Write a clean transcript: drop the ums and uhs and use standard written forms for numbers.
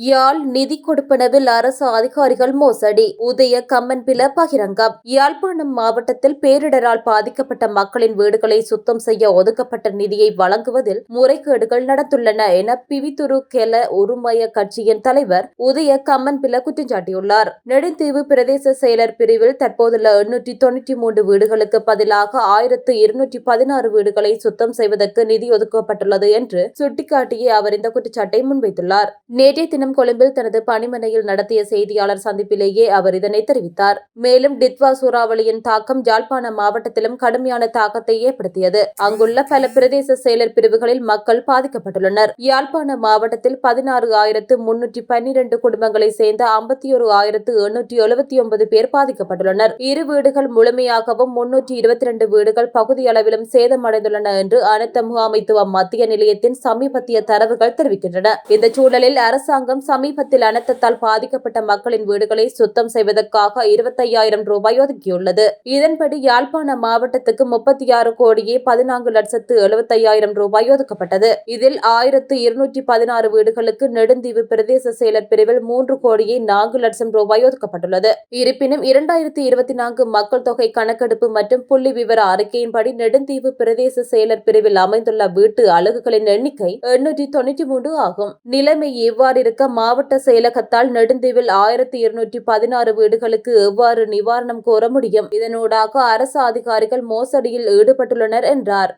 யாழ் நிதி கொடுப்பனவில் அரசு அதிகாரிகள் மோசடி. உதய கம்மன்பில பகிரங்கம். யாழ்ப்பாணம் மாவட்டத்தில் பேரிடரால் பாதிக்கப்பட்ட மக்களின் வீடுகளை சுத்தம் செய்ய ஒதுக்கப்பட்ட நிதியை வழங்குவதில் முறைகேடுகள் நடந்துள்ளன என பிவித்துரு கெல உறுமய கட்சியின் தலைவர் உதய கம்மன்பில குற்றம் சாட்டியுள்ளார். நெடுந்தீவு பிரதேச செயலர் பிரிவில் தற்போதுள்ள 893 வீடுகளுக்கு பதிலாக 1216 வீடுகளை சுத்தம் செய்வதற்கு நிதி ஒதுக்கப்பட்டுள்ளது என்று சுட்டிக்காட்டிய அவர் இந்த குற்றச்சாட்டை முன்வைத்துள்ளார். நேற்றைய தினம் கொழும்பில் தனது பணிமனையில் நடத்திய செய்தியாளர் சந்திப்பிலேயே அவர் இதனை தெரிவித்தார். மேலும் டிட்வா சூறாவளியின் தாக்கம் யாழ்ப்பாண மாவட்டத்திலும் கடுமையான தாக்கத்தை ஏற்படுத்தியது. அங்குள்ள பல பிரதேச செயலர் பிரிவுகளில் மக்கள் பாதிக்கப்பட்டுள்ளனர். யாழ்ப்பாண மாவட்டத்தில் 16,312 குடும்பங்களை சேர்ந்த 51,879 பேர் பாதிக்கப்பட்டுள்ளனர். 2 வீடுகள் முழுமையாகவும் 322 வீடுகள் பகுதியளவிலும் சேதமடைந்துள்ளன என்று அனர்த்த முகாமைத்துவ மத்திய நிலையத்தின் சமீபத்திய தரவுகள் தெரிவிக்கின்றன. இந்த சூழலில் அரசாங்கம் சமீபத்தில் அனர்த்தத்தால் பாதிக்கப்பட்ட மக்களின் வீடுகளை சுத்தம் செய்வதற்காக 25,000 ரூபாய் ஒதுக்கியுள்ளது. இதன்படி யாழ்ப்பாண மாவட்டத்துக்கு 36,14,75,000 ரூபாய் ஒதுக்கப்பட்டது. இதில் 1,216 வீடுகளுக்கு நெடுந்தீவு பிரதேச செயலர் பிரிவில் 3,04,00,000 ரூபாய் ஒதுக்கப்பட்டுள்ளது. இருப்பினும் 2024 மக்கள் தொகை கணக்கெடுப்பு மற்றும் புள்ளி விவர அறிக்கையின்படி நெடுந்தீவு பிரதேச செயலர் பிரிவில் அமைந்துள்ள வீட்டு அலகுகளின் எண்ணிக்கை 893 ஆகும். நிலைமை இவ்வாறு இருக்க மாவட்ட செயலகத்தால் நெடுந்தீவில் 1,216 வீடுகளுக்கு எவ்வாறு நிவாரணம் கோர முடியும்? இதனூடாக அரசு அதிகாரிகள் மோசடியில் ஈடுபட்டுள்ளனர் என்றார்.